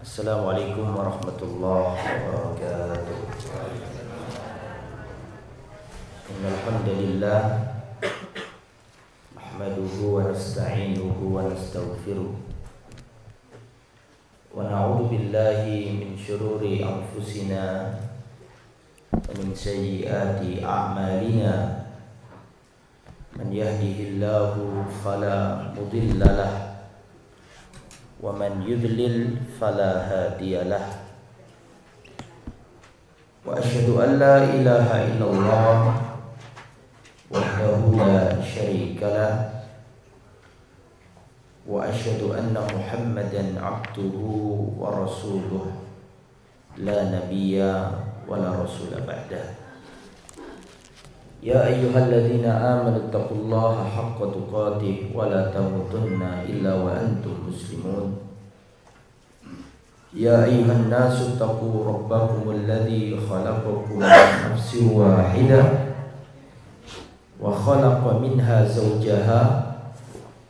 Assalamualaikum warahmatullahi wabarakatuh. Innal hamdalillah nahmaduhu wa nasta'inuhu wa nastaghfiruh wa na'udzu billahi min syururi anfusina wa min sayyiati a'malina. Man yahdihillahu fala mudilla lahu wa man yudlil fala hadiya lah. Wa asyhadu an la ilaha illallah wahdahu la syarika lah wa asyhadu anna Muhammadan abduhu wa rasuluh la nabiyya wa la rasula ba'dah. Ya ayyuhalladzina amanu taqullaha haqqa tuqatih wa la tamutunna illa wa antum muslimun. Ya ayyuhan nasu taqu rabbakumul ladzi khalaqakum min nafsin wahidah wa khalaqa minha zawjaha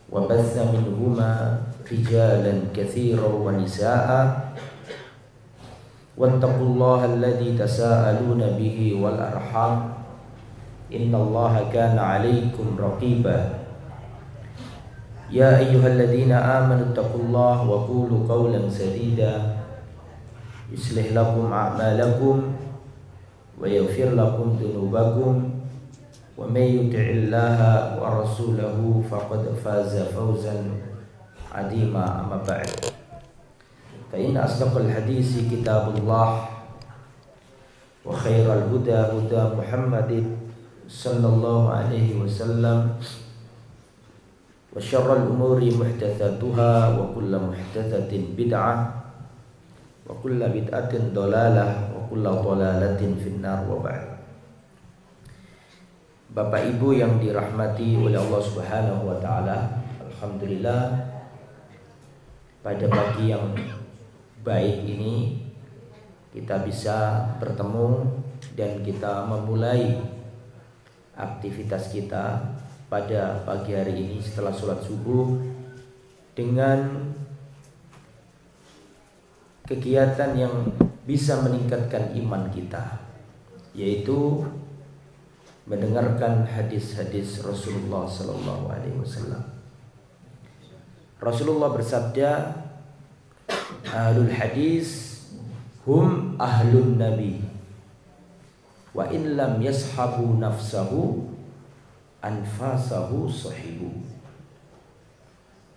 wa batha minhuma rijalan katsiran wa nisaa'a wattaqullaha alladzi tasaaluna bihi wal arham innallaha kana 'alaikum raqiba. Ya ayyuhalladzina amanu taqullaha wa qulu qawlan sadida yuslih lakum a'malakum wa yaghfir lakum dhunubakum wa may yuti'illaha wa rasulahu faqad faza fawzan 'azima. Amma ba'd, fa inna asdaqal hadisi kitabullah wa khairal huda huda Muhammadin sallallahu alaihi wasallam wa syarral umuri muhdatsatuha wa kullu muhdatsatin bid'ah wa kullu bid'atin dhalalah wa kullu dhalalatin finnar wa ba'd. Bapak Ibu yang dirahmati oleh Allah Subhanahu wa taala, alhamdulillah pada pagi yang baik ini kita bisa bertemu dan kita memulai aktivitas kita pada pagi hari ini setelah sholat subuh dengan kegiatan yang bisa meningkatkan iman kita, yaitu mendengarkan hadis-hadis Rasulullah sallallahu alaihi wasallam. Rasulullah bersabda, ahlul hadis hum ahlun nabi wa in lam yashabu nafsahu anfasahu sahibu.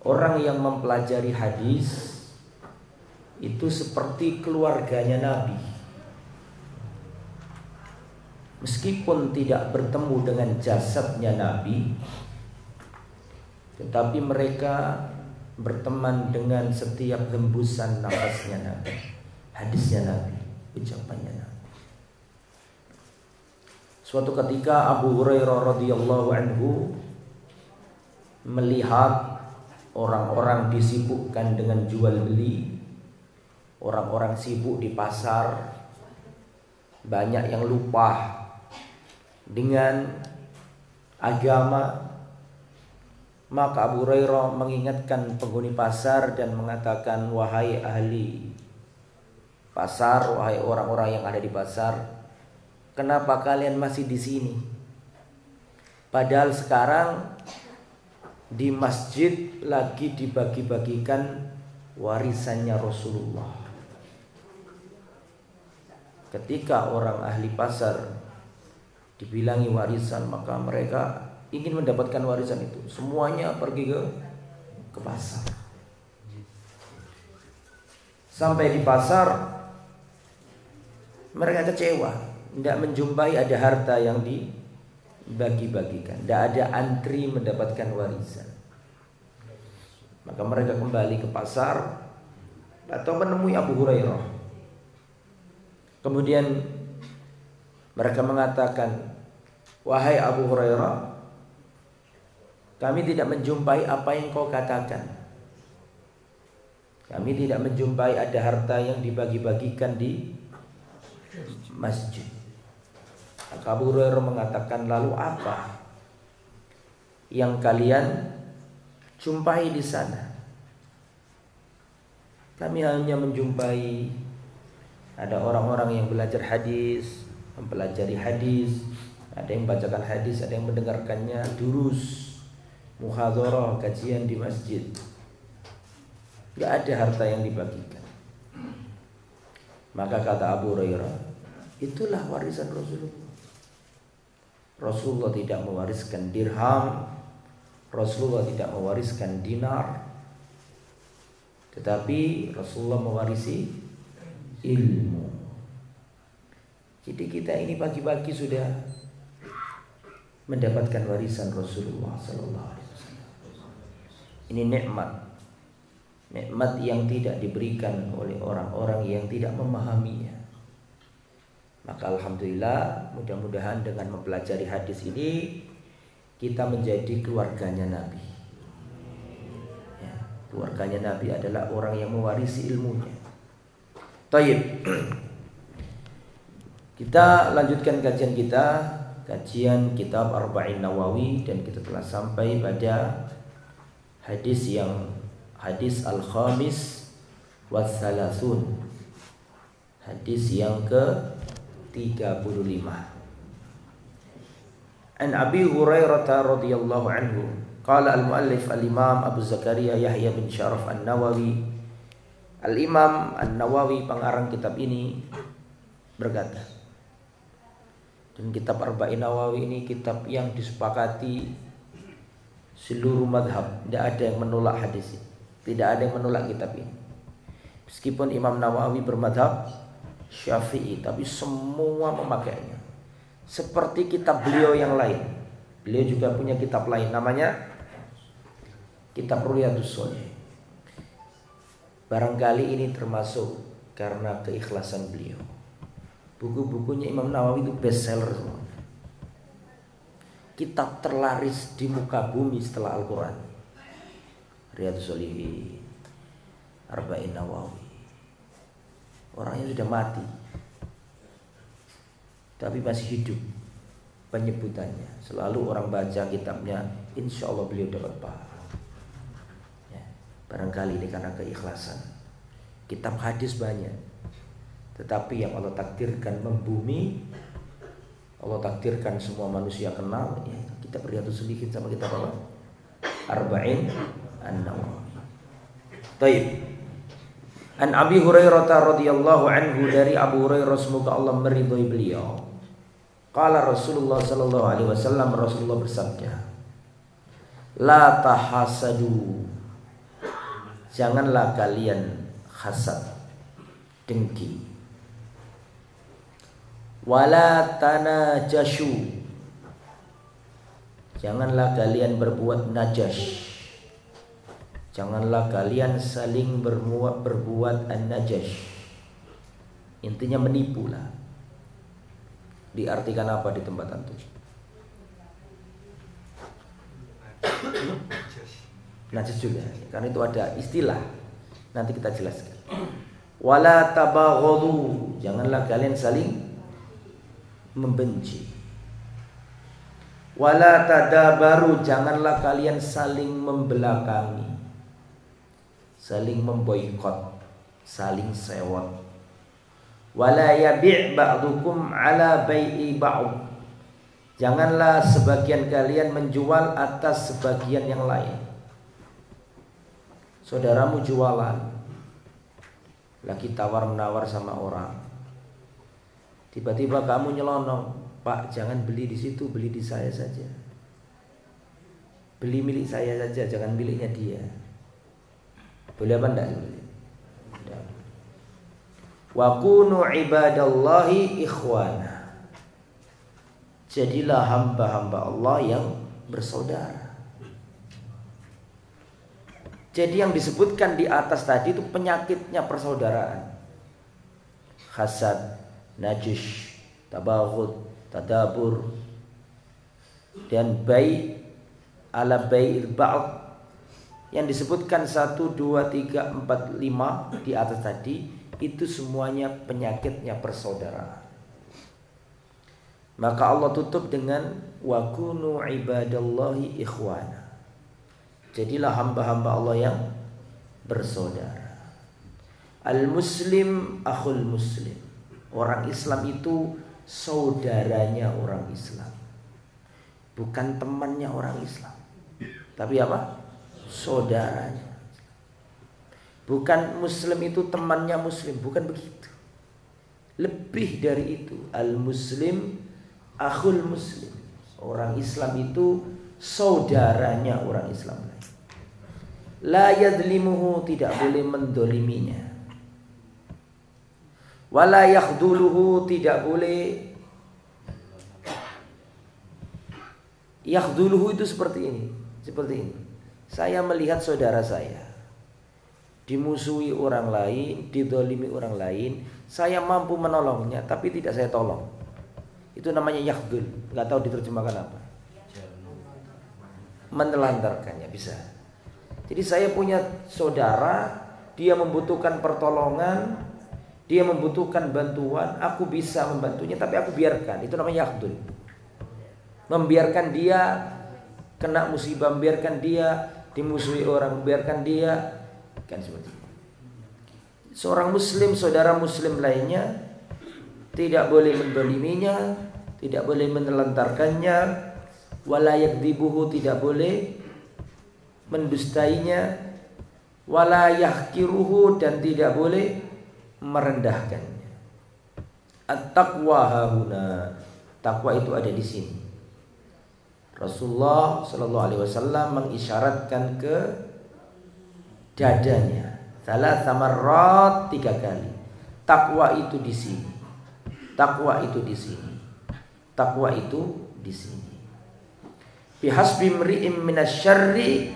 Orang yang mempelajari hadis itu seperti keluarganya Nabi. Meskipun tidak bertemu dengan jasadnya Nabi, tetapi mereka berteman dengan setiap hembusan nafasnya Nabi, hadisnya Nabi, ucapannya Nabi. Suatu ketika Abu Hurairah radhiyallahu anhu melihat orang-orang disibukkan dengan jual beli, orang-orang sibuk di pasar, banyak yang lupa dengan agama. Maka Abu Hurairah mengingatkan penghuni pasar dan mengatakan, wahai ahli pasar, wahai orang-orang yang ada di pasar, kenapa kalian masih di sini? Padahal sekarang di masjid lagi dibagi-bagikan warisannya Rasulullah. Ketika orang ahli pasar dibilangi warisan, maka mereka ingin mendapatkan warisan itu. Semuanya pergi ke pasar. Sampai di pasar mereka kecewa, tidak menjumpai ada harta yang dibagi-bagikan, tidak ada antri mendapatkan warisan. Maka mereka kembali ke pasar atau menemui Abu Hurairah. Kemudian mereka mengatakan, wahai Abu Hurairah, kami tidak menjumpai apa yang kau katakan. Kami tidak menjumpai ada harta yang dibagi-bagikan di masjid. Maka Abu Hurairah mengatakan, lalu apa yang kalian jumpai di sana? Kami hanya menjumpai ada orang-orang yang belajar hadis, mempelajari hadis, ada yang membacakan hadis, ada yang mendengarkannya, durus, muhadharah, kajian di masjid. Gak ada harta yang dibagikan. Maka kata Abu Hurairah, itulah warisan Rasulullah. Rasulullah tidak mewariskan dirham, Rasulullah tidak mewariskan dinar, tetapi Rasulullah mewarisi ilmu. Jadi kita ini pagi-pagi sudah mendapatkan warisan Rasulullah sallallahu alaihi wasallam. Ini nikmat yang tidak diberikan oleh orang-orang yang tidak memahaminya. Maka alhamdulillah, mudah-mudahan dengan mempelajari hadis ini kita menjadi keluarganya Nabi. Ya, keluarganya Nabi adalah orang yang mewarisi ilmunya. Taib. Kita lanjutkan kajian kita, kajian kitab Arba'in Nawawi, dan kita telah sampai pada hadis al-khamis wa thalathun, hadis yang ke-35. An Abi Hurairah radhiyallahu anhu qala al-muallif al-imam Abu Zakaria Yahya bin Syaraf an-Nawawi, al-Imam an-Nawawi pengarang kitab ini berkata, dan kitab Arba'in Nawawi ini kitab yang disepakati seluruh madhab, tidak ada yang menolak hadis ini, tidak ada yang menolak kitab ini. Meskipun Imam Nawawi bermadhab Syafi'i, tapi semua memakainya. Seperti kitab beliau yang lain, beliau juga punya kitab lain, namanya kitab Riyadhus Shalihin. Barangkali ini termasuk karena keikhlasan beliau. Buku-bukunya Imam Nawawi itu bestseller semua. Kitab terlaris di muka bumi setelah Al-Quran. Riyadhus Shalihin, Arba'in Nawawi. Orangnya sudah mati, tapi masih hidup penyebutannya. Selalu orang baca kitabnya, insya Allah beliau dapat pahala. Ya, barangkali ini karena keikhlasan. Kitab hadis banyak, tetapi yang Allah takdirkan membumi, Allah takdirkan semua manusia kenal, ya, kita Riyadhus Shalihin sama kita apa? Arba'in an-Nawawi. Baik. An Abi Hurairah radhiyallahu anhu, dari Abu Hurairah semoga Allah meridhai beliau. Qala Rasulullah sallallahu alaihi wasallam, Rasulullah bersabda, la tahasadu, janganlah kalian hasad, dengki. Wala tanajashu, janganlah kalian berbuat najash. Janganlah kalian saling berbuat an-najash. Intinya menipu lah. Diartikan apa di tempat antum? Najash juga, karena itu ada istilah. Nanti kita jelaskan. Wala tabaghadu, janganlah kalian saling membenci. Wala tadabaru, janganlah kalian saling membelakangi, saling memboikot, saling sewot. Wala yabi' ba'dukum ala bai'i ba'd, janganlah sebagian kalian menjual atas sebagian yang lain. Saudaramu jualan, lagi tawar-menawar sama orang, tiba-tiba kamu nyelonong, Pak jangan beli di situ, beli di saya saja, beli milik saya saja, jangan miliknya dia. Boleh apa enggak? Wa kunu ibadallahi ikhwana, jadilah hamba-hamba Allah yang bersaudara. Jadi yang disebutkan di atas tadi itu penyakitnya persaudaraan. Hasad, najish, tabaghud, tadabur, dan bai' ala bai'il ba'd yang disebutkan 1, 2, 3, 4, 5 di atas tadi, itu semuanya penyakitnya persaudaraan. Maka Allah tutup dengan wa kunu ibadallahi ikhwana, jadilah hamba-hamba Allah yang bersaudara. Al-muslim akhul muslim. Orang Islam itu saudaranya orang Islam. Bukan temannya orang Islam. Tapi apa? Saudaranya. Bukan muslim itu temannya muslim. Bukan begitu. Lebih dari itu. Al-muslim akhul muslim. Orang Islam itu saudaranya orang Islam lain. La yadlimuhu, tidak boleh mendoliminya. Wala yakhduluhu, tidak boleh. Yakhduluhu itu seperti ini. Seperti ini. Saya melihat saudara saya dimusuhi orang lain, didolimi orang lain, saya mampu menolongnya, tapi tidak saya tolong. Itu namanya yakhdul. Nggak tahu diterjemahkan apa. Menelantarkannya, bisa. Jadi saya punya saudara, dia membutuhkan pertolongan, dia membutuhkan bantuan, aku bisa membantunya, tapi aku biarkan. Itu namanya yakhdul. Membiarkan dia kena musibah, membiarkan dia dimusuhi orang, membiarkan dia, kan seperti itu. Seorang muslim, saudara muslim lainnya tidak boleh mendoliminya, tidak boleh menelantarkannya, wala yakdibuhu, tidak boleh mendustainya, wala yahkiruhu, dan tidak boleh merendahkannya. At-taqwa hahuna, takwa itu ada di sini. Rasulullah Shallallahu Alaihi Wasallam mengisyaratkan ke dadanya, salah samarrat, 3 kali. Takwa itu di sini. Takwa itu di sini. Takwa itu di sini. Bihasbi mri'im minasyarri,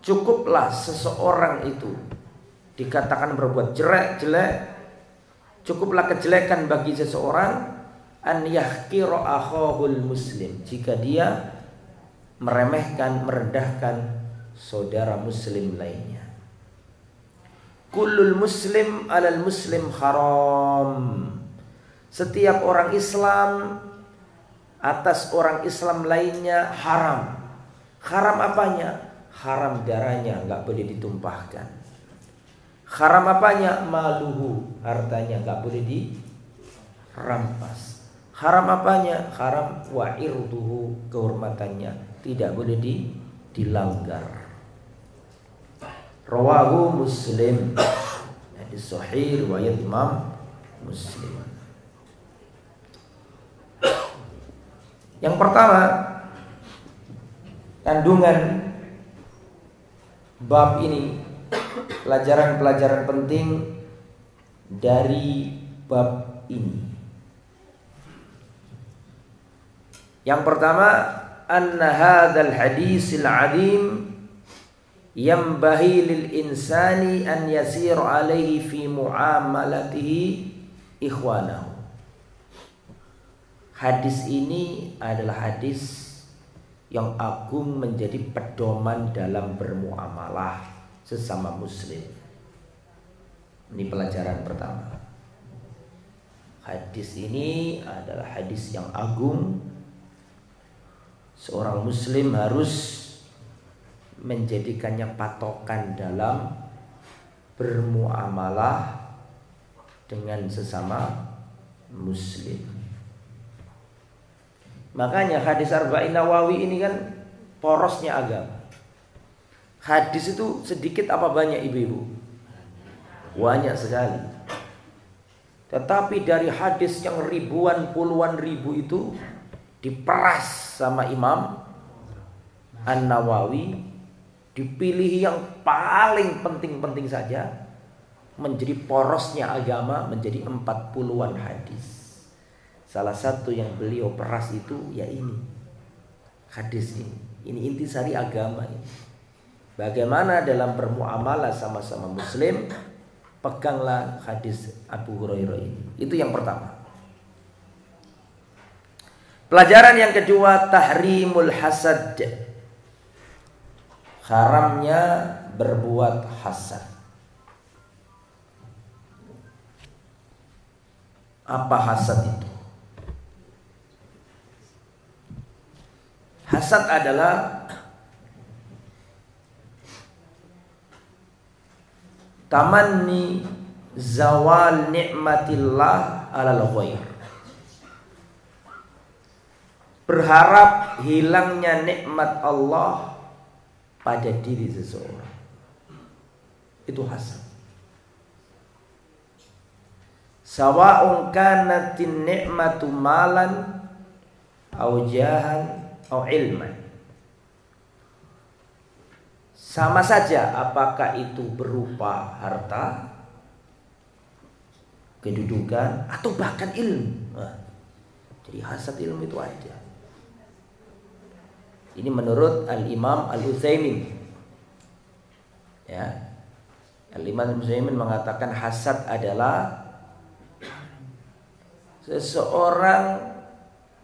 cukuplah seseorang itu dikatakan berbuat jelek, cukuplah kejelekan bagi seseorang an yahqira akhahul muslim, jika dia meremehkan, merendahkan saudara muslim lainnya. Kullul muslim alal muslim haram. Setiap orang Islam atas orang Islam lainnya haram. Haram apanya? Haram darahnya, nggak boleh ditumpahkan. Haram apanya? Maluhu, hartanya nggak boleh dirampas. Haram apanya? Haram wa irduhu, kehormatannya tidak boleh dilanggar. Rawahu Muslim, hadis sahih riwayat Imam Muslim. Yang pertama, kandungan bab ini, pelajaran-pelajaran penting dari bab ini. Yang pertama, anna hadzal hadisil azim yambahi lil insani an yasir alaihi fi muamalatihi ikhwanahu. Hadis ini adalah hadis yang agung, menjadi pedoman dalam bermuamalah sesama muslim. Ini pelajaran pertama. Hadis ini adalah hadis yang agung. Seorang muslim harus menjadikannya patokan dalam bermuamalah dengan sesama muslim. Makanya hadis Arba'in Nawawi ini kan porosnya agama. Hadis itu sedikit apa banyak ibu-ibu? Banyak sekali. Tetapi dari hadis yang ribuan, puluhan ribu itu diperas sama Imam An-Nawawi, dipilih yang paling penting-penting saja, menjadi porosnya agama, menjadi 40-an hadis. Salah satu yang beliau peras itu ya ini, hadis ini. Ini intisari agama ini. Bagaimana dalam bermuamalah sama-sama muslim, peganglah hadis Abu Hurairah ini. Itu yang pertama. Pelajaran yang kedua, tahrimul hasad. Haramnya berbuat hasad. Apa hasad itu? Hasad adalah tamanni zawal nikmatillah alal ghair. Berharap hilangnya nikmat Allah pada diri seseorang. Itu hasad. Sawa'un kanatin ni'matu malan au jahan au ilman. Sama saja apakah itu berupa harta, kedudukan, atau bahkan ilmu. Jadi hasad ilmu itu ada. Ini menurut Al-Imam Al-Utsaimin. Ya. Al-Imam Al-Utsaimin mengatakan hasad adalah seseorang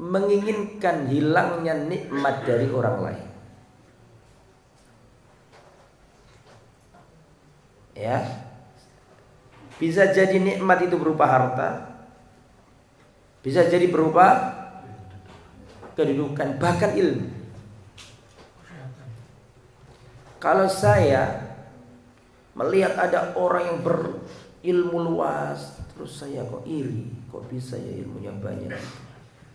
menginginkan hilangnya nikmat dari orang lain. Ya. Bisa jadi nikmat itu berupa harta, bisa jadi berupa kedudukan, bahkan ilmu. Kalau saya melihat ada orang yang berilmu luas, terus saya kok iri, kok bisa ya ilmunya banyak,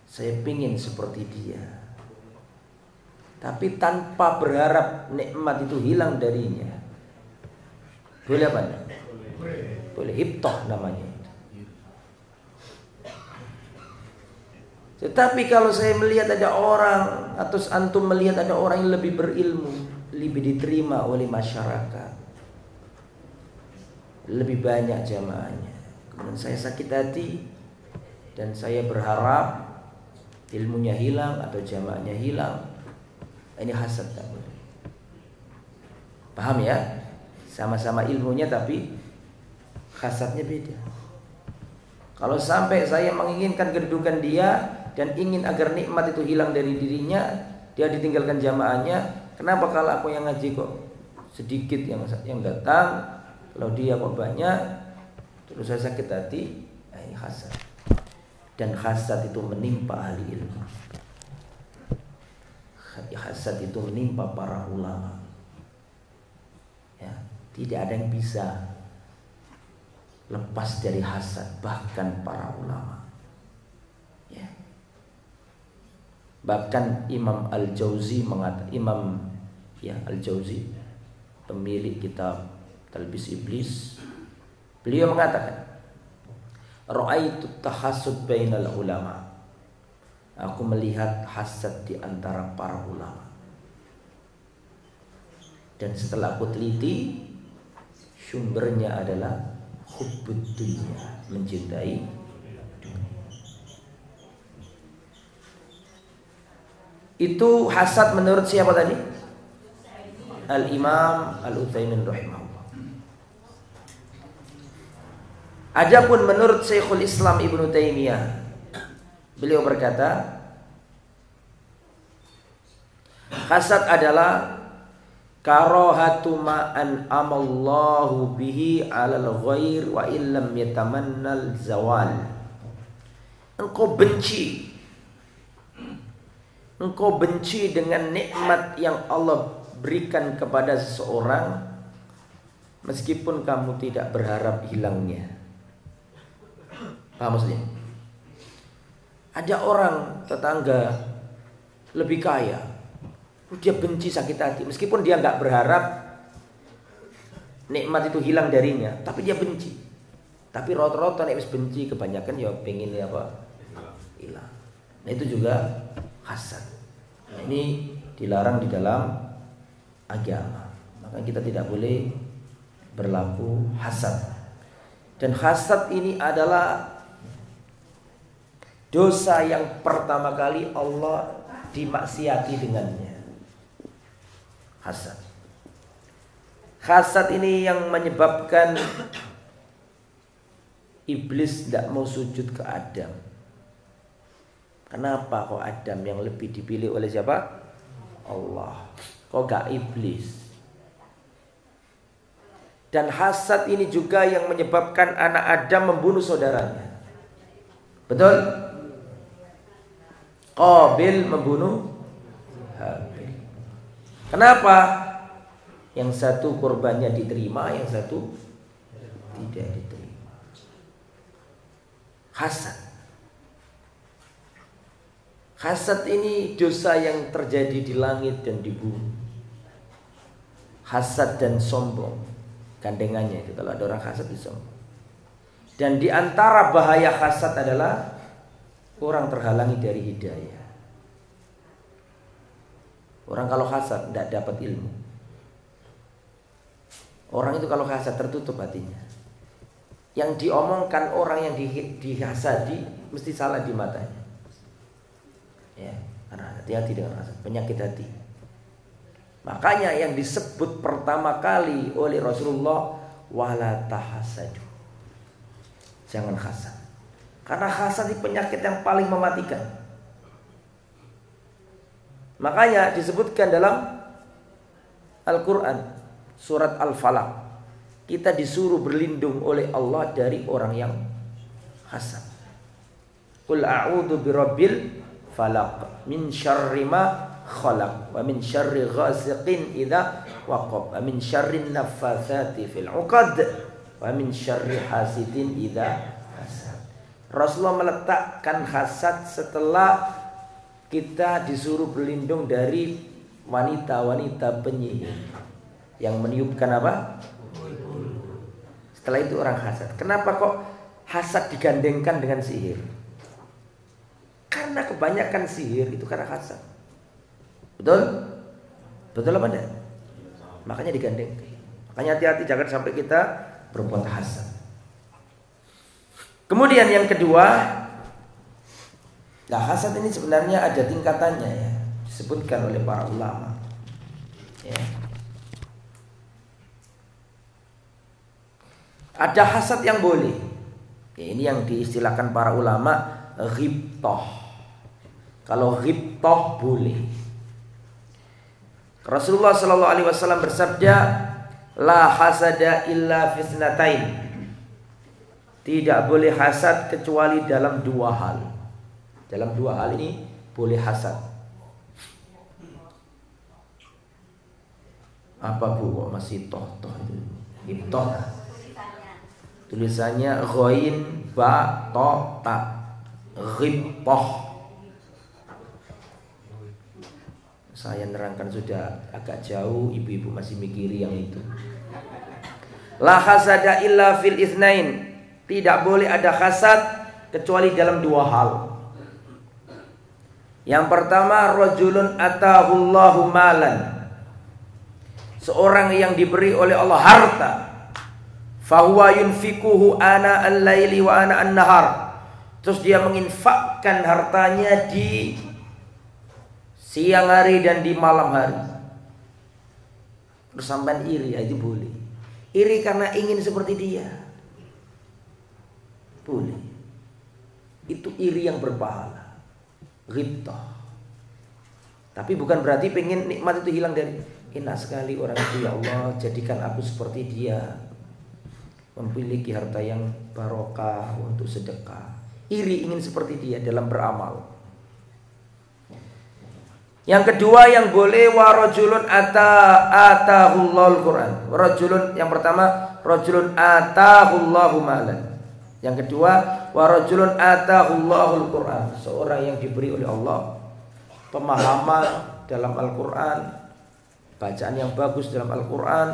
saya pingin seperti dia, tapi tanpa berharap nikmat itu hilang darinya. Boleh apa enggak? Boleh, hibtoh namanya. Tetapi kalau saya melihat ada orang, atau antum melihat ada orang yang lebih berilmu, lebih diterima oleh masyarakat, lebih banyak jamaahnya, kemudian saya sakit hati dan saya berharap ilmunya hilang atau jamaahnya hilang, ini hasad tak boleh. Paham ya? Sama-sama ilmunya tapi hasadnya beda. Kalau sampai saya menginginkan kedudukan dia dan ingin agar nikmat itu hilang dari dirinya, dia ditinggalkan jamaahnya, kenapa kalau aku yang ngaji kok sedikit yang datang, kalau dia kok banyak, terus saya sakit hati, ini hasad. Dan hasad itu menimpa ahli ilmu. Hasad itu menimpa para ulama. Ya, tidak ada yang bisa lepas dari hasad, bahkan para ulama. Ya. Bahkan Imam Al-Jauzi mengatakan, Al-Jauzi, pemilik kitab Talbis Iblis, beliau mengatakan, ra'aitu tahassud bainal ulama. Aku melihat hasad di antara para ulama. Dan setelah aku teliti, sumbernya adalah hubbud dunya, mencintai dunia. Itu hasad menurut siapa tadi? Al-Imam Al-Utsaimin rahimahullah. Adapun menurut Syekhul Islam Ibnu Taimiyah, beliau berkata, hasad adalah karahatu ma'an amallahu bihi alal ghair wa illam yatamannal zawal. Engkau benci dengan nikmat yang Allah berikan kepada seseorang meskipun kamu tidak berharap hilangnya. Paham maksudnya? Ada orang tetangga lebih kaya, dia benci, sakit hati, meskipun dia nggak berharap nikmat itu hilang darinya, tapi dia benci. Tapi rata-rata nek wis benci kebanyakan ya pengen apa? Hilang. Nah itu juga hasad. Nah, ini dilarang di dalam agama. Maka kita tidak boleh berlaku hasad. Dan hasad ini adalah dosa yang pertama kali Allah dimaksiati dengannya. Hasad. Hasad ini yang menyebabkan iblis tidak mau sujud ke Adam. Kenapa kok Adam yang lebih dipilih oleh siapa? Allah. Kok gak iblis? Dan hasad ini juga yang menyebabkan anak Adam membunuh saudaranya. Betul? Qabil membunuh Habil. Kenapa? Yang satu korbannya diterima, yang satu tidak diterima. Hasad. Hasad ini dosa yang terjadi di langit dan di bumi. Hasad dan sombong, gandengannya itu kalau ada orang hasad itu sombong. Dan di antara bahaya hasad adalah orang terhalangi dari hidayah. Orang kalau hasad tidak dapat ilmu. Orang itu kalau hasad tertutup hatinya. Yang diomongkan orang yang dihasadi mesti salah di matanya. Ya, karena hati-hati dengan hasad, penyakit hati. Makanya yang disebut pertama kali oleh Rasulullah, wala tahasadu. Jangan hasad. Karena hasad itu penyakit yang paling mematikan. Makanya disebutkan dalam Al-Quran surat Al-Falaq, kita disuruh berlindung oleh Allah dari orang yang hasad. Qul a'udzu birabbil falaq min syarri ma khalaq wa min syarri ghasiqin idza waqab wa min syarri naffatsati fil 'uqad wa min syarri hasidin idza hasad. Rasulullah meletakkan hasad setelah kita disuruh berlindung dari wanita-wanita penyihir yang meniupkan apa? Setelah itu orang hasad. Kenapa kok hasad digandengkan dengan sihir? Karena kebanyakan sihir itu karena hasad. Betul? Betul apa enggak? Makanya digandengkan. Makanya hati-hati jangan sampai kita berbuat hasad. Kemudian yang kedua, nah hasad ini sebenarnya ada tingkatannya ya, disebutkan oleh para ulama. Ya. Ada hasad yang boleh. Ya, ini yang diistilahkan para ulama ghibtah. Kalau ghibtah boleh. Rasulullah Shallallahu Alaihi Wasallam bersabda, la hasada illa fisnatain. Tidak boleh hasad kecuali dalam dua hal. Dalam dua hal ini boleh hasad. Apa bu kok masih toh itu? Ibtoh. Tulisannya ghain ba to ta. Ghibtah. Saya nerangkan sudah agak jauh, ibu-ibu masih mikiri yang itu. La hasada illa fil itsnain. Tidak boleh ada hasad kecuali dalam dua hal. Yang pertama, rajulun atahullahu malan. Seorang yang diberi oleh Allah harta. Fahuwa yunfikuhu ana al-laili wa ana an-nahar. Terus dia menginfakkan hartanya di siang hari dan di malam hari. Terus sampai iri, itu boleh. Iri karena ingin seperti dia. Boleh. Itu iri yang berpahala. Ghibtah. Tapi bukan berarti pengen nikmat itu hilang dari enak sekali orang itu, ya Allah jadikan aku seperti dia, memiliki harta yang barokah untuk sedekah. Iri ingin seperti dia dalam beramal. Yang kedua yang boleh warajulun atahullahul Quran. Rajulun yang pertama rajulun atahullahu malan. Yang kedua warajulun atahullahul Quran. Seorang yang diberi oleh Allah pemahaman dalam Al-Quran, bacaan yang bagus dalam Al-Quran,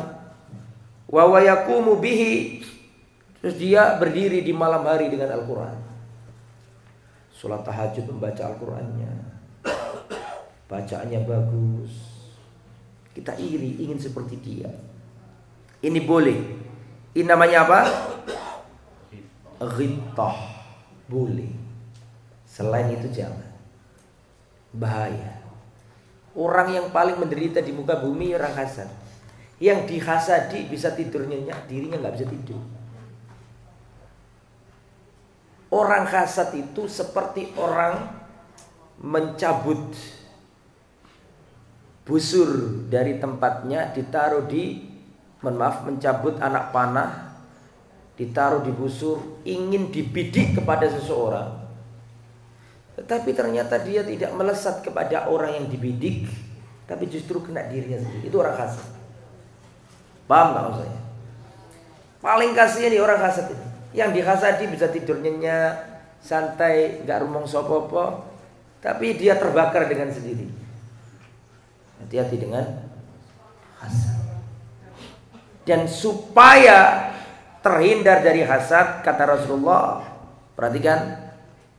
wa yaqumu bihi. Terus dia berdiri di malam hari dengan Al-Quran, sholat tahajud membaca Al-Qurannya, bacaannya bagus. Kita iri, ingin seperti dia. Ini boleh. Ini namanya apa? Ghibtah. Boleh. Selain itu jangan. Bahaya. Orang yang paling menderita di muka bumi orang hasad. Yang dihasadi bisa tidur nyenyak, dirinya gak bisa tidur. Orang hasad itu seperti orang mencabut busur dari tempatnya, ditaruh di, mencabut anak panah, ditaruh di busur, ingin dibidik kepada seseorang. Tetapi ternyata dia tidak melesat kepada orang yang dibidik, tapi justru kena dirinya sendiri. Itu orang hasad. Paham gak maksudnya? Paling kasihan nih orang hasad ini. Yang dihasadi bisa tidur nyenyak, santai, nggak rumong sopo-sopo, tapi dia terbakar dengan sendiri. Hati-hati dengan hasad. Dan supaya terhindar dari hasad, kata Rasulullah, perhatikan,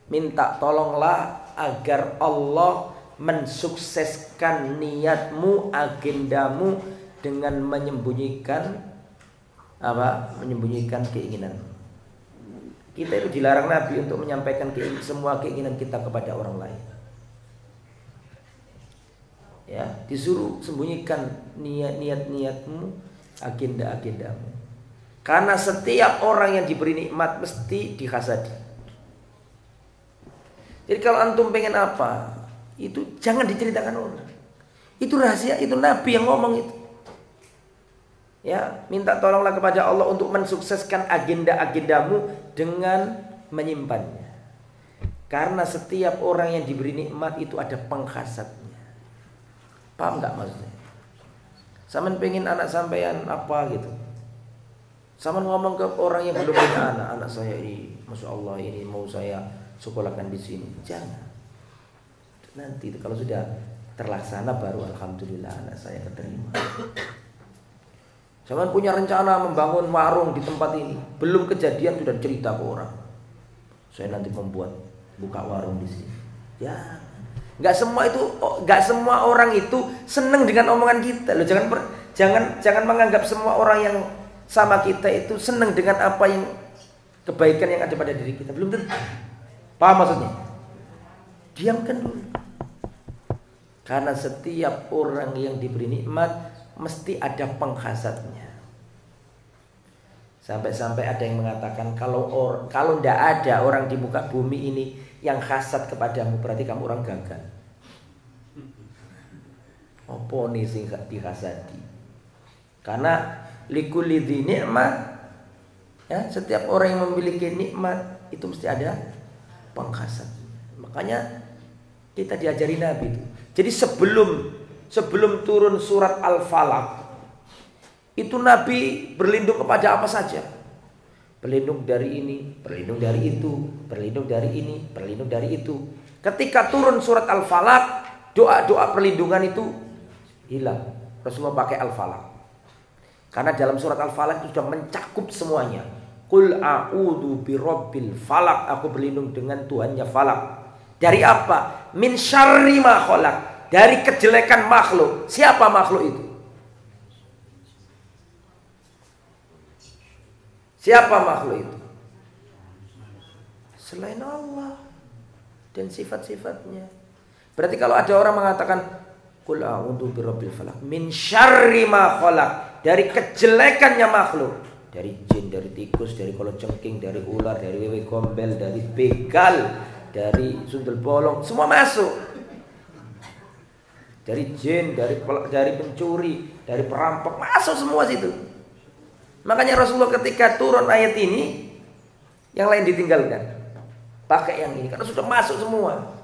minta tolonglah agar Allah mensukseskan niatmu, agendamu dengan menyembunyikan apa? Menyembunyikan keinginan. Kita itu dilarang Nabi untuk menyampaikan semua keinginan kita kepada orang lain. Ya, disuruh sembunyikan niatmu, agenda-agendamu. Karena setiap orang yang diberi nikmat mesti dihasadi. Jadi kalau antum pengen apa, itu jangan diceritakan orang. Itu rahasia, itu Nabi yang ngomong itu. Ya, minta tolonglah kepada Allah untuk mensukseskan agenda-agendamu dengan menyimpannya. Karena setiap orang yang diberi nikmat itu ada penghasadnya. Paham nggak maksudnya? Saman pengen anak sampean apa gitu. Saman ngomong ke orang yang belum punya anak saya ini, masya Allah ini mau saya sekolahkan di sini. Jangan. Nanti kalau sudah terlaksana baru alhamdulillah anak saya keterima. Saman punya rencana membangun warung di tempat ini, belum kejadian sudah cerita ke orang. Saya nanti membuat buka warung di sini. Ya. Nggak semua orang itu senang dengan omongan kita. Loh, jangan menganggap semua orang yang sama kita itu senang dengan apa yang kebaikan yang ada pada diri kita. Belum tentu. Paham maksudnya? Diamkan dulu. Karena setiap orang yang diberi nikmat mesti ada penghasadnya. Sampai-sampai ada yang mengatakan kalau tidak ada orang di muka bumi ini yang hasad kepadamu, berarti kamu orang gagal. Apa nih sing dihasadi? Karena likulli dzi nikmah, ya, setiap orang yang memiliki nikmat itu mesti ada penghasad. Makanya kita diajari Nabi itu. Jadi sebelum turun surat Al-Falaq, itu Nabi berlindung kepada apa saja. Berlindung dari ini, berlindung dari itu, berlindung dari ini, berlindung dari itu. Ketika turun surat Al-Falaq, doa-doa perlindungan itu hilang. Rasulullah pakai Al-Falaq. Karena dalam surat Al-Falaq itu sudah mencakup semuanya. Qul a'udzu birabbil falaq, aku berlindung dengan Tuhannya Falaq. Dari apa? Min syarri ma khalaq, dari kejelekan makhluk. Siapa makhluk itu? Siapa makhluk itu? Selain Allah dan sifat-sifatnya. Berarti kalau ada orang mengatakan qul a'udzu birabbil falaq min syarri ma khalaq, dari kejelekannya makhluk, dari jin, dari tikus, dari kalajengking, dari ular, dari wewe gombel, dari begal, dari sundel bolong, semua masuk. Dari jin, dari pencuri, dari perampok, masuk semua situ. Makanya Rasulullah ketika turun ayat ini, yang lain ditinggalkan, pakai yang ini karena sudah masuk semua.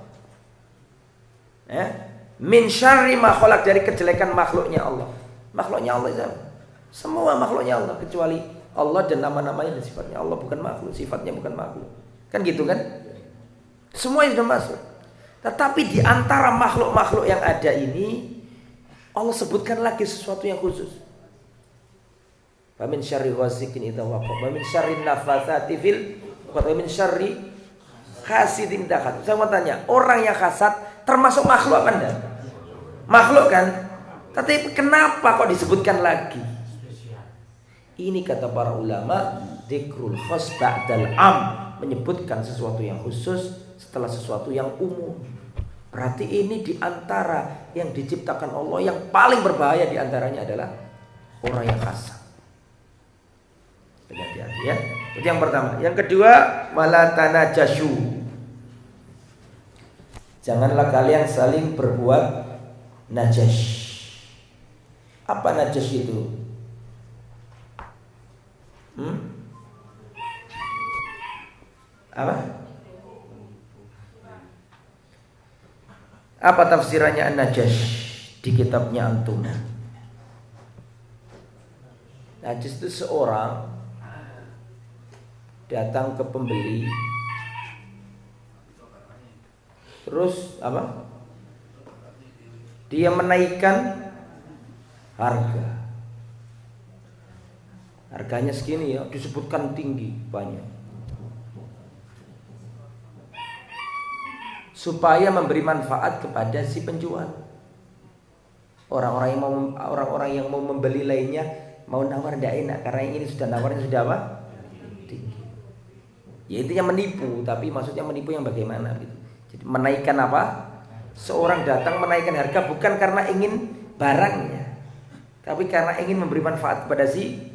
Min syarri ma khalaq, dari kejelekan makhluknya Allah. Makhluknya Allah itu semua makhluknya Allah, kecuali Allah dan nama-namanya dan sifatnya. Allah bukan makhluk, sifatnya bukan makhluk. Kan gitu kan? Semuanya sudah masuk. Tetapi di antara makhluk-makhluk yang ada ini, Allah sebutkan lagi sesuatu yang khusus. Wa min syarri ghasiqin idza waqab, wa min syarri nafatsati fil 'uqad, wa min syarri hasidin idza hasad. Saya mau tanya, orang yang hasad termasuk makhluk apa enggak? Makhluk kan? Tapi kenapa kok disebutkan lagi? Ini kata para ulama, dzikrul khas ba'dal am, menyebutkan sesuatu yang khusus setelah sesuatu yang umum. Berarti ini di antara yang diciptakan Allah yang paling berbahaya di antaranya adalah orang yang hasad. Hati-hati ya. Itu yang pertama. Yang kedua, wala tanajashu. Janganlah kalian saling berbuat najash. Apa najash itu? Apa tafsirannya an-najash di kitabnya antum? Najash itu seorang datang ke pembeli, Terus apa? Dia menaikkan harga. Harganya segini ya, disebutkan tinggi banyak. Supaya memberi manfaat kepada si penjual. Orang-orang yang mau membeli lainnya mau nawar tidak enak karena yang ini sudah nawarnya sudah apa? Tinggi. Ya intinya menipu, tapi maksudnya menipu yang bagaimana gitu. Jadi menaikkan apa? Seorang datang menaikkan harga bukan karena ingin barangnya, tapi karena ingin memberi manfaat kepada si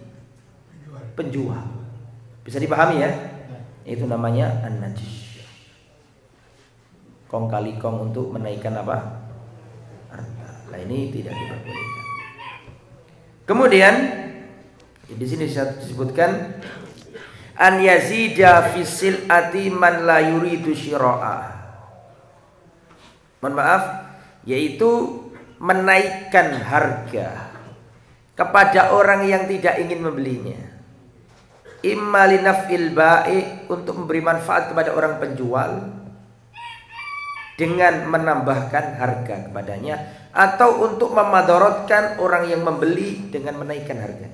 penjual. Bisa dipahami ya? Itu namanya an-najis. Kong kali kong untuk menaikkan apa? Harga. Nah ini tidak diperbolehkan. Kemudian di sini disebutkan an yazida fi sil'ati man la yuridu syira'a. Mohon maaf, yaitu menaikkan harga kepada orang yang tidak ingin membelinya. Imma linaf'il ba'i, untuk memberi manfaat kepada orang penjual dengan menambahkan harga kepadanya, atau untuk memadaratkan orang yang membeli dengan menaikkan harganya.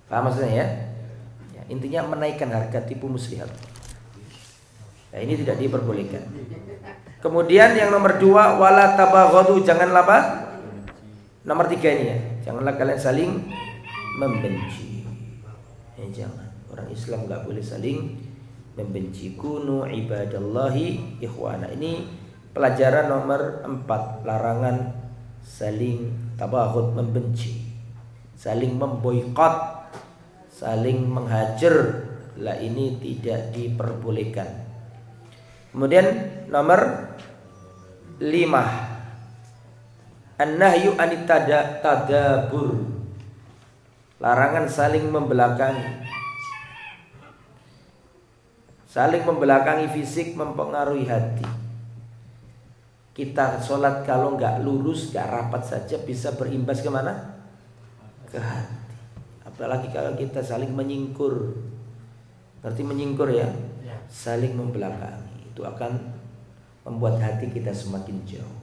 Paham maksudnya ya? Ya, intinya menaikkan harga, tipu muslihat. Nah, ini tidak diperbolehkan. Kemudian yang nomor 2, wala tabaghadu, janganlah apa? Nomor 3 ini ya, janganlah kalian saling membenci. Ya, jangan. Orang Islam enggak boleh saling membenci. Kunu ibadallahi ikhwana. Ini pelajaran nomor 4, larangan saling tabaghud, membenci, saling memboikot, saling menghajar. Lah ini tidak diperbolehkan. Kemudian nomor 5, an-nahyu anit tadabur, larangan saling membelakangi. Saling membelakangi fisik mempengaruhi hati. Kita sholat kalau nggak lurus, nggak rapat saja bisa berimbas kemana? Ke hati. Apalagi kalau kita saling menyingkur. Berarti menyingkur ya? Saling membelakangi. Itu akan membuat hati kita semakin jauh.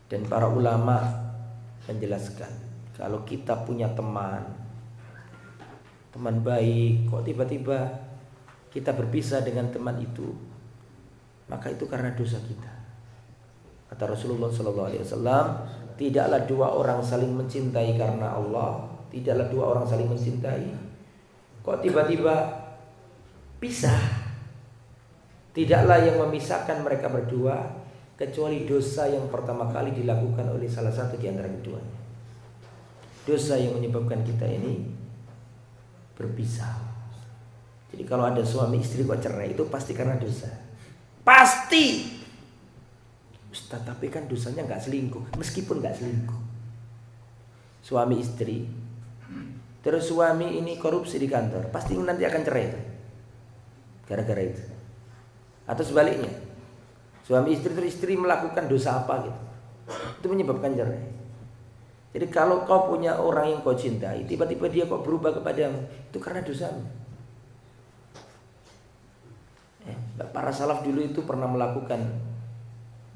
Dan para ulama menjelaskan, kalau kita punya teman baik, kok tiba-tiba kita berpisah dengan teman itu, maka itu karena dosa kita. Kata Rasulullah SAW, tidaklah 2 orang saling mencintai karena Allah, tidaklah 2 orang saling mencintai, kok tiba-tiba pisah. Tidaklah yang memisahkan mereka berdua kecuali dosa yang pertama kali dilakukan oleh salah satu di antara keduanya. Dosa yang menyebabkan kita ini berpisah. Jadi kalau ada suami istri kok cerai, itu pasti karena dosa. Pasti. Ustaz, tapi kan dosanya nggak selingkuh. Meskipun nggak selingkuh, suami istri, terus suami ini korupsi di kantor, pasti nanti akan cerai gara-gara itu. Atau sebaliknya, suami istri terus istri melakukan dosa apa gitu, itu menyebabkan cerai. Jadi kalau kau punya orang yang kau cintai, tiba-tiba dia kok berubah kepadamu, itu karena dosamu. Para salaf dulu itu pernah melakukan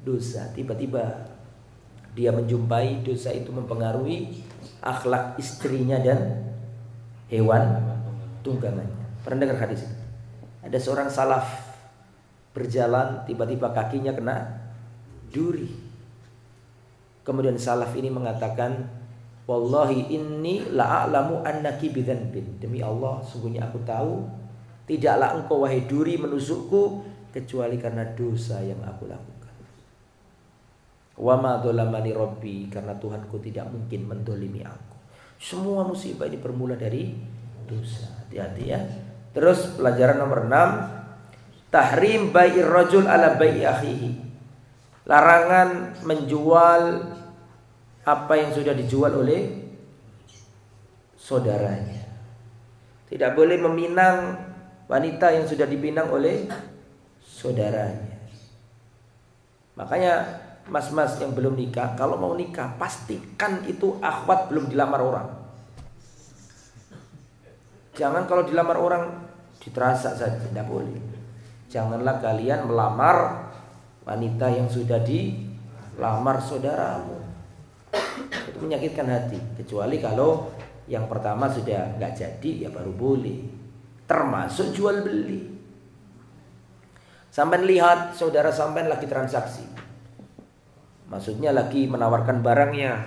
dosa, tiba-tiba dia menjumpai dosa itu mempengaruhi akhlak istrinya dan hewan tunggangannya. Pernah dengar hadis itu? Ada seorang salaf berjalan, tiba-tiba kakinya kena duri. Kemudian salaf ini mengatakan, wallahi inni la'alamu annaki bidzanbin. Demi Allah, sungguhnya aku tahu tidaklah engkau wahai duri menusukku kecuali karena dosa yang aku lakukan. Wa ma dzalamani rabbi, karena Tuhanku tidak mungkin mendolimi aku. Semua musibah ini bermula dari dosa. Hati-hati ya. Terus pelajaran nomor 6, tahrim bai'ir rajul ala bai'i akhihi, larangan menjual apa yang sudah dijual oleh saudaranya. Tidak boleh meminang wanita yang sudah dipinang oleh saudaranya. Makanya mas-mas yang belum nikah, kalau mau nikah pastikan itu akhwat belum dilamar orang. Jangan kalau dilamar orang diterasak saja, tidak boleh. Janganlah kalian melamar wanita yang sudah dilamar saudaramu. Itu menyakitkan hati. Kecuali kalau yang pertama sudah nggak jadi, ya baru boleh. Termasuk jual beli. Sampai lihat saudara sampai lagi transaksi, maksudnya lagi menawarkan barangnya,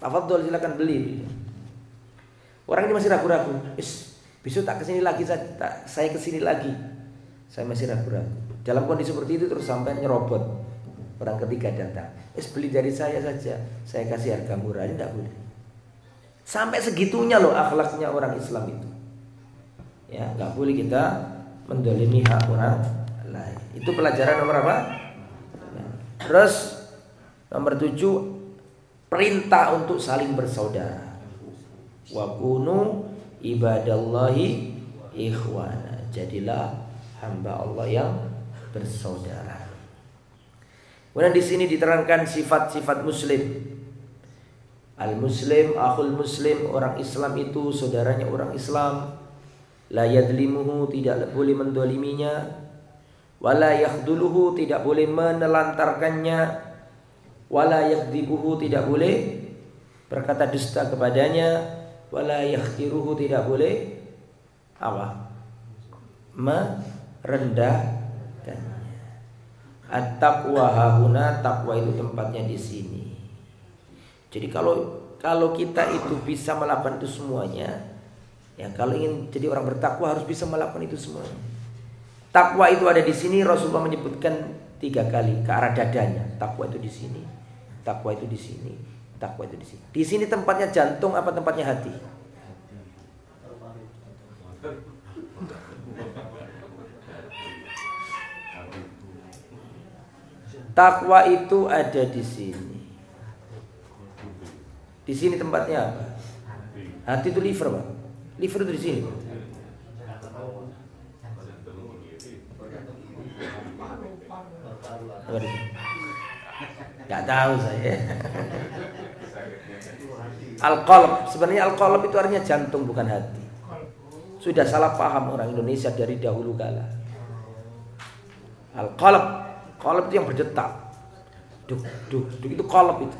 tafadhol silakan beli. Orang ini masih ragu-ragu. Besok tak kesini lagi, saya kesini lagi. Saya masih ragu-ragu. Dalam kondisi seperti itu terus sampai nyerobot. Orang ketiga datang. Beli dari saya saja. Saya kasih harga murah. Ini tidak boleh. Sampai segitunya loh akhlaknya orang Islam itu. Ya, nggak boleh kita mendolimi hak orang lain. Itu pelajaran nomor apa? Terus nomor 7, perintah untuk saling bersaudara. Wa kunu ibadallahi ikhwana. Jadilah hamba Allah yang bersaudara. Kemudian di sini diterangkan sifat-sifat muslim. Al-muslim, akhul muslim, orang Islam itu saudaranya orang Islam. La yadlimuhu, tidak boleh mendoliminya. Wala yakhduluhu, tidak boleh menelantarkannya. Wala yakdibuhu, tidak boleh berkata dusta kepadanya. Wala yakhtiruhu, tidak boleh apa? Merendahkannya. At-taqwa hahuna, takwa itu tempatnya di sini. Jadi kalau kita itu bisa melakukan itu semuanya, ya kalau ingin jadi orang bertakwa harus bisa melakukan itu semuanya. Takwa itu ada di sini. Rasulullah menyebutkan 3 kali ke arah dadanya. Takwa itu di sini, takwa itu di sini, takwa itu di sini. Di sini tempatnya jantung apa tempatnya hati? Takwa itu ada di sini. Di sini tempatnya apa? Hati itu liver, Pak. Liver itu di sini. Gak tahu saya. Al-qalb, sebenarnya al-qalb itu artinya jantung bukan hati. Sudah salah paham orang Indonesia dari dahulu kala. Al-qalb, qalb itu yang berdetak. Duk duk duk, itu qalb itu.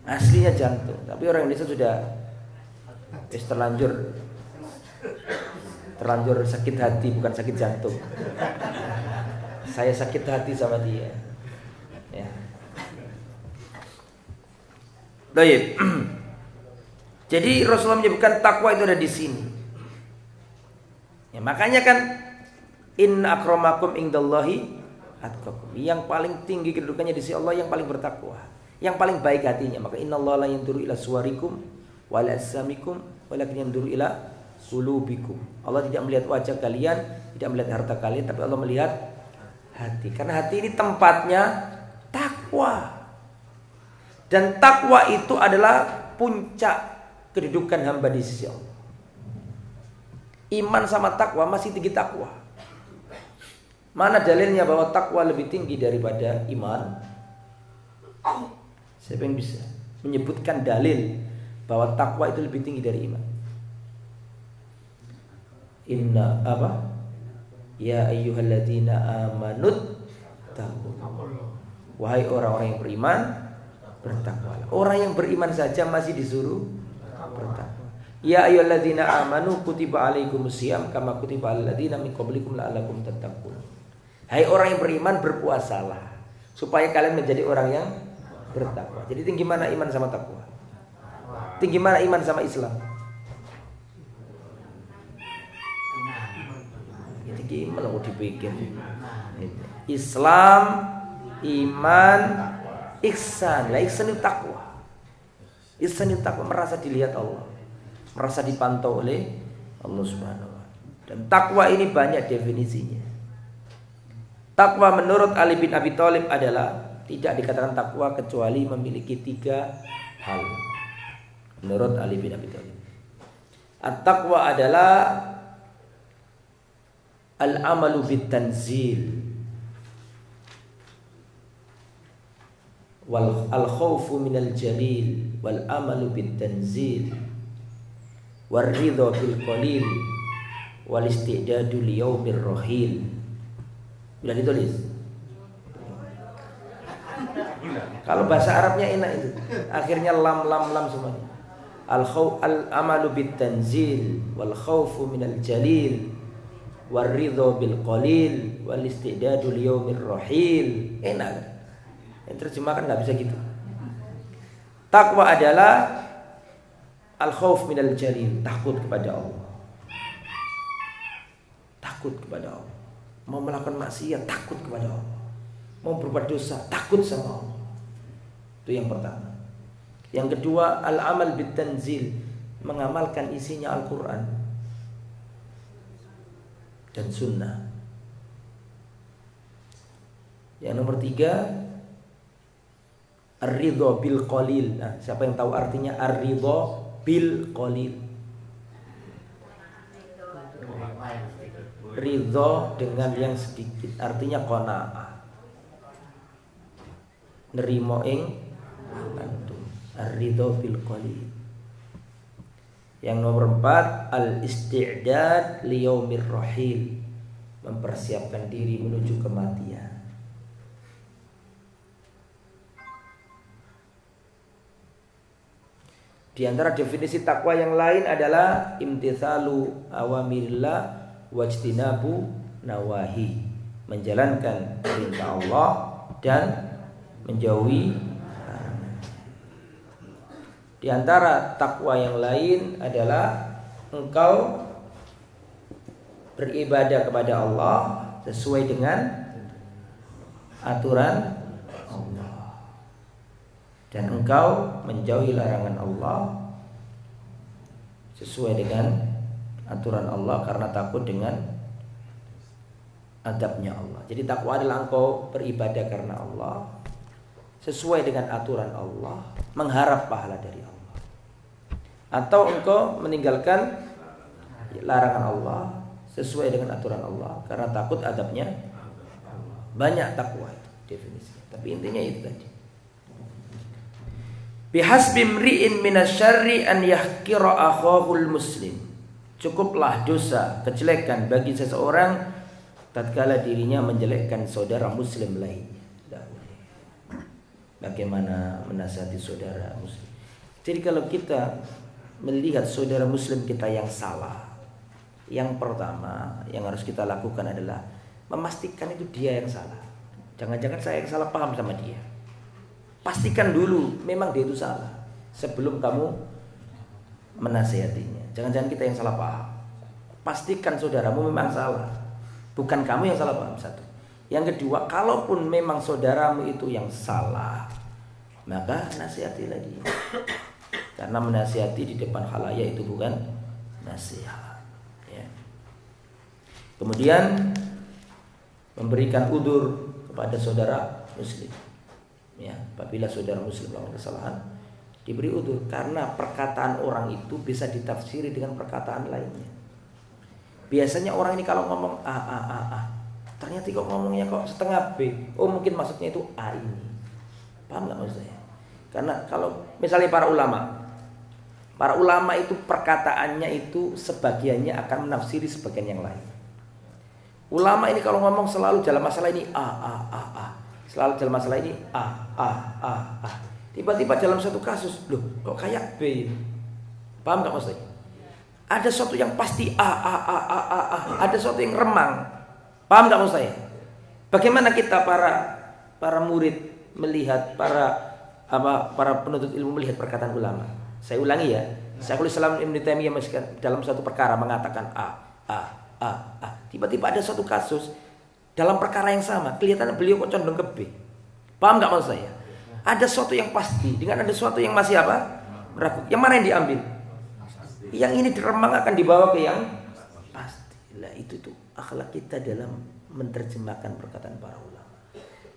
Aslinya jantung, tapi orang Indonesia sudah terlanjur sakit hati, bukan sakit jantung. Saya sakit hati sama dia. Ya. Baik. Jadi Rasulullah menyebutkan takwa itu ada di sini. Ya, makanya kan inna akramakum indallahi atqakum. Yang paling tinggi kedudukannya di sisi Allah yang paling bertakwa, yang paling baik hatinya. Maka innallaha la yanzuru ila suwarikum wala asamikum walakin yanzuru ila qulubikum. Allah tidak melihat wajah kalian, tidak melihat harta kalian, tapi Allah melihat hati. Karena hati ini tempatnya takwa. Dan takwa itu adalah puncak kedudukan hamba di sisi Allah. Iman sama takwa masih tinggi takwa. Mana dalilnya bahwa takwa lebih tinggi daripada iman? Siapa yang bisa menyebutkan dalil bahwa takwa itu lebih tinggi dari iman? Inna apa? Ya ayyuhalladzina amanut taqullah. Wahai orang-orang yang beriman, bertakwalah. Orang yang beriman saja masih disuruh bertakwa. Ya ayyuhalladzina amanu kutiba alaikumusiyam kama kutiba alal ladzina min qablikum la'allakum tattaqun. Hai orang yang beriman, berpuasalah supaya kalian menjadi orang yang bertakwa. Jadi tinggi mana iman sama takwa? Tinggi mana iman sama Islam? Tinggi iman mau dipikir. Islam, iman, ihsan. Lah ihsan itu takwa. Ihsan itu takwa, merasa dilihat Allah, merasa dipantau oleh Allah Subhanahu wa taala. Dan takwa ini banyak definisinya. Takwa menurut Ali bin Abi Thalib adalah tidak dikatakan takwa kecuali memiliki 3 hal. Menurut Ali bin Abi Thalib, at-taqwa adalah al-amalu bit-tanzil wal al-khawfu minal jalil wal amalu bit-tanzil war ridha bil qalil wal istidadu li yaumir rahil. Sudah ditulis. Kalau bahasa Arabnya enak itu. Akhirnya lam semuanya. Al-amalu bit-tanzil wal khaufu minal jalil war ridho bil qalil wal istidadu li yaumir rahil. Enak. Yang terjemahkan enggak bisa gitu. Takwa adalah al-khauf minal jalil, takut kepada Allah. Takut kepada Allah. Mau melakukan maksiat, takut kepada Allah. Mau berbuat dosa, takut sama Allah. Itu yang pertama. Yang kedua, al-amal bit-tanzil, mengamalkan isinya Al-Quran dan Sunnah. Yang nomor tiga, ar-ridho bil qalil. Nah, siapa yang tahu artinya ar-ridho bil qalil? Ridho dengan yang sedikit, artinya qanaah. Nerimo ing antum. Ar-ridho bil qalil. Yang nomor 4, al-isti'dad li yaumir rahil, mempersiapkan diri menuju kematian. Di antara definisi takwa yang lain adalah imtithalu awamirillah wajtinabu nawahi, menjalankan perintah Allah dan menjauhi larangan. Di antara takwa yang lain adalah engkau beribadah kepada Allah sesuai dengan aturan Allah, dan engkau menjauhi larangan Allah sesuai dengan aturan Allah karena takut dengan adabnya Allah. Jadi takwa adalah engkau beribadah karena Allah, sesuai dengan aturan Allah, mengharap pahala dari Allah. Atau engkau meninggalkan larangan Allah sesuai dengan aturan Allah karena takut adabnya Allah. Banyak takwa itu definisinya, tapi intinya itu tadi. Bihasbi mri'in minasyarri an yahqira akhahul muslim. Cukuplah dosa, kejelekan bagi seseorang tatkala dirinya menjelekkan saudara muslim lainnya. Bagaimana menasihati saudara muslim? Jadi kalau kita melihat saudara muslim kita yang salah, yang pertama yang harus kita lakukan adalah memastikan itu dia yang salah. Jangan-jangan saya yang salah paham sama dia. Pastikan dulu memang dia itu salah sebelum kamu menasihatinya. Jangan-jangan kita yang salah paham. Pastikan saudaramu memang salah, bukan kamu yang salah paham. Satu. Yang kedua, kalaupun memang saudaramu itu yang salah, maka nasihatilah dia. Karena menasihati di depan khalayak itu bukan nasihat, ya. Kemudian memberikan udzur kepada saudara muslim, ya. Apabila saudara muslim melakukan kesalahan, diberi udzur, karena perkataan orang itu bisa ditafsiri dengan perkataan lainnya. Biasanya orang ini kalau ngomong ternyata kok ngomongnya kok setengah B. Oh, mungkin maksudnya itu A ini. Paham nggak maksud saya? Karena kalau misalnya para ulama itu perkataannya itu sebagiannya akan menafsiri sebagian yang lain. Ulama ini kalau ngomong selalu dalam masalah ini selalu dalam masalah ini tiba-tiba dalam satu kasus, loh kok kayak B. Paham nggak maksudnya? Ada sesuatu yang pasti ada sesuatu yang remang. Paham nggak maksud saya? Bagaimana kita para murid melihat para penuntut ilmu melihat perkataan ulama? Saya ulangi ya. Syekhul Islam Ibnu Taimiyah dalam satu perkara mengatakan tiba-tiba ada suatu kasus dalam perkara yang sama, kelihatan beliau kok condong ke B. Paham nggak maksud saya? Ada sesuatu yang pasti dengan ada sesuatu yang masih ragu. Yang mana yang diambil? Yang ini diremang akan dibawa ke yang pasti. Lah itu tuh akhlak kita dalam menerjemahkan perkataan para ulama.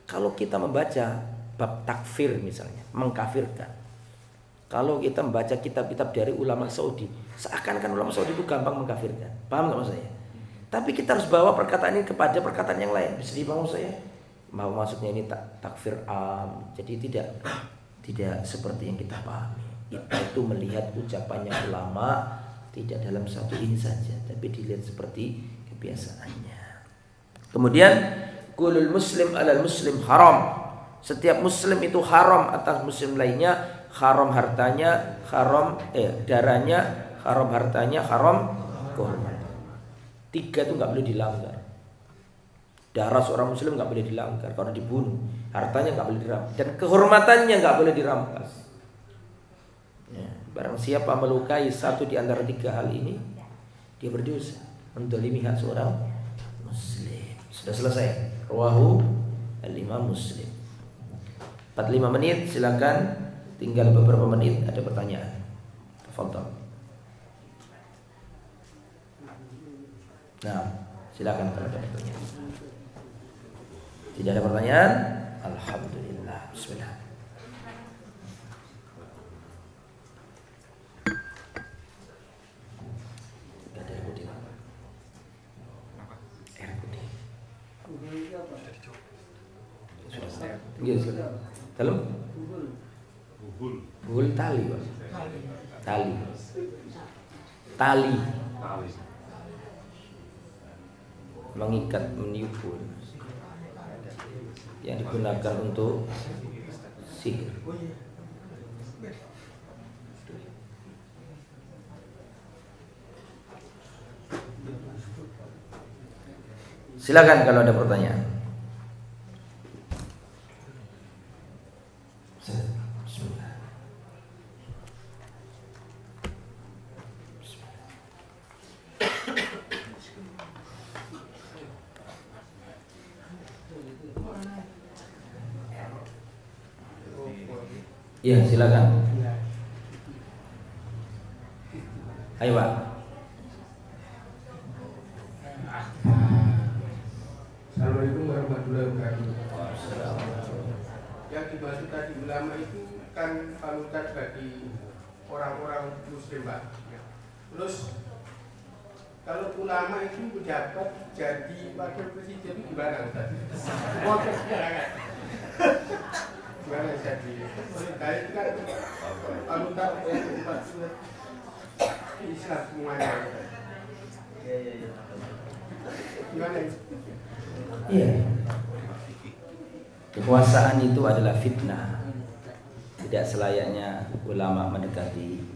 Kalau kita membaca bab takfir misalnya, mengkafirkan. Kalau kita membaca kitab-kitab dari ulama Saudi, seakan-akan ulama Saudi itu gampang mengkafirkan. Paham nggak maksud saya? Tapi kita harus bawa perkataan ini kepada perkataan yang lain. Bisa dipahami saya? Mau maksudnya ini takfir am. Jadi tidak seperti yang kita pahami. Itu melihat ucapannya ulama tidak dalam satu ini saja, tapi dilihat seperti kebiasaannya. Kemudian kulul muslim alal muslim haram. Setiap muslim itu haram atas muslim lainnya, haram hartanya, haram darahnya, haram hartanya, haram kehormatan. 3 itu nggak boleh dilanggar. Darah seorang muslim nggak boleh dilanggar kalau dibunuh, hartanya nggak boleh dirampas, dan kehormatannya nggak boleh dirampas. Ya, barang siapa melukai satu di antara 3 hal ini, dia berdosa menzalimi hak seorang muslim. Sudah selesai. Rawahu al-Imam Muslim. 45 menit, silakan. Tinggal beberapa menit, ada pertanyaan. Tafadhol. Nah, silakan kalau ada pertanyaan. Tidak ada pertanyaan? Alhamdulillah. Bismillah. Ada air putih. Air putih. Sudah. Dalam? Bubul tali, Pak. Tali. Mengikat, meniupul. Yang digunakan untuk sihir. Silakan kalau ada pertanyaan. Iya, silakan. Ayo, Pak. Assalamualaikum warahmatullahi wabarakatuh. Yang dimaksud tadi ulama itu kan panutan bagi orang-orang muslim, Pak. Terus kalau ulama itu pejabat jadi wakil presiden itu gimana, Ustaz? Gimana jadi? Saya itu kan panutan umat Islam semuanya. Gimana itu? Iya. Kekuasaan itu adalah fitnah. Tidak selayaknya ulama mendekati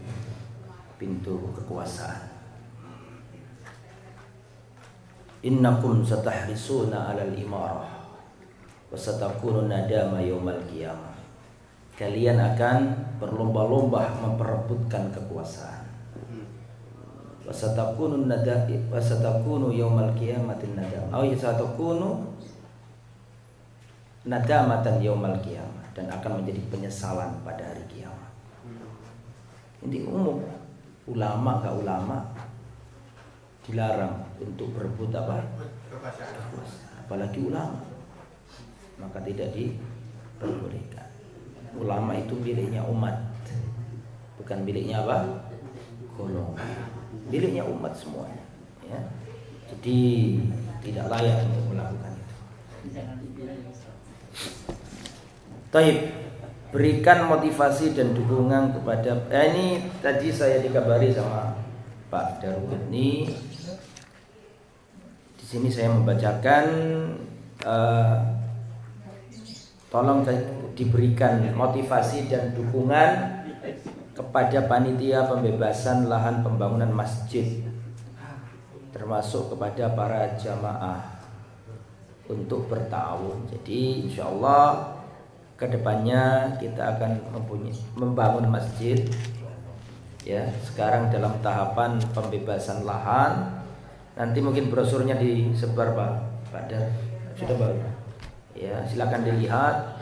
pintu kekuasaan. Innakum satahrisuna 'alal imarah wa satakunu nadama yaumal qiyamah. Kalian akan berlomba-lomba memperebutkan kekuasaan. Wa satakunu yaumal qiyamati nadam. Aw satakunu nadamatan yaumal qiyamah, dan akan menjadi penyesalan pada hari kiamat. Ini umum. Ulama gak ulama dilarang untuk berebut apa? Apalagi ulama, maka tidak diperbolehkan. Ulama itu miliknya umat, bukan miliknya apa? Golongan. Miliknya umat semuanya, ya. Jadi tidak layak untuk melakukan itu. Taib, berikan motivasi dan dukungan kepada ini tadi saya dikabari sama Pak Darukutni. Di sini saya membacakan tolong diberikan motivasi dan dukungan kepada panitia pembebasan lahan pembangunan masjid, termasuk kepada para jamaah untuk bertawun. Jadi insyaallah kedepannya kita akan membangun masjid, ya. Sekarang dalam tahapan pembebasan lahan. Nanti mungkin brosurnya disebar, Pak. Pada sudah baru. Ya, silakan dilihat.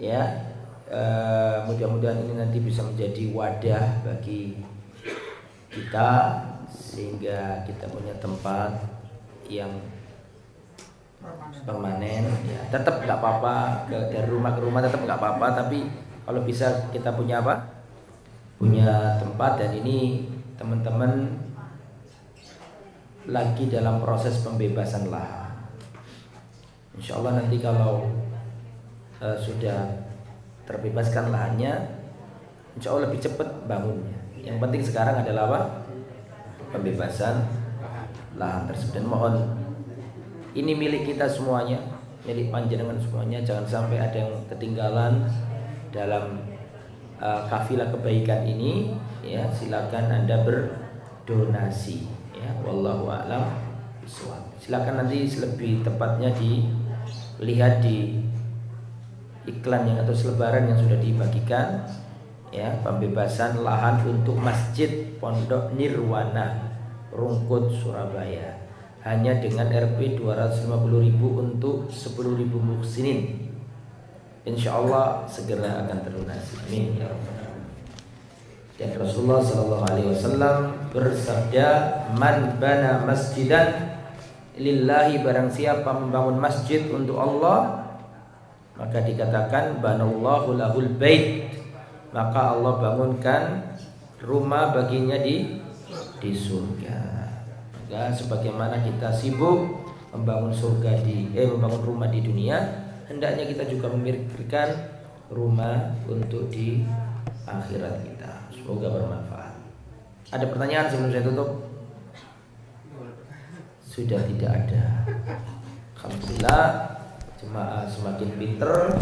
Ya, mudah-mudahan ini nanti bisa menjadi wadah bagi kita sehingga kita punya tempat yang permanen, ya. Tetap nggak apa-apa dari rumah ke rumah, tetap nggak apa-apa, tapi kalau bisa kita punya apa, punya tempat. Dan ini teman-teman lagi dalam proses pembebasan lahan. Insya Allah nanti kalau sudah terbebaskan lahannya, insya Allah lebih cepat bangunnya. Yang penting sekarang adalah apa? Pembebasan lahan tersebut. Dan mohon, ini milik kita semuanya, milik panjenengan semuanya. Jangan sampai ada yang ketinggalan dalam kafilah kebaikan ini, ya. Silakan Anda berdonasi, ya. Wallahu a'lam bishawab. Silakan nanti lebih tepatnya dilihat di iklan yang atau selebaran yang sudah dibagikan, ya, pembebasan lahan untuk Masjid Pondok Nirwana Rungkut Surabaya hanya dengan Rp 250.000 untuk 10.000 muhsinin. Insyaallah segera akan terlunasi. Amin ya rabbal alamin. Dan Rasulullah sallallahu alaihi wasallam bersabda, "Man bana masjidan lillahi, barang siapa membangun masjid untuk Allah, maka dikatakan banallahu lahul bait, maka Allah bangunkan rumah baginya di surga." Maka sebagaimana kita sibuk membangun membangun rumah di dunia, hendaknya kita juga memikirkan rumah untuk di akhirat kita. Semoga bermanfaat. Ada pertanyaan sebelum saya tutup? Sudah tidak ada. Alhamdulillah, jemaah semakin pinter,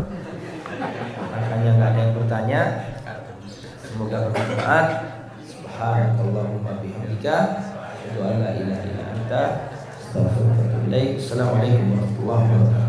makanya nggak ada yang bertanya. Semoga bermanfaat. Subhanakallahumma bihamdika, asyhadu an la ilaha illa anta, astaghfiruka wa atubu ilaik. Assalamualaikum warahmatullahi wabarakatuh.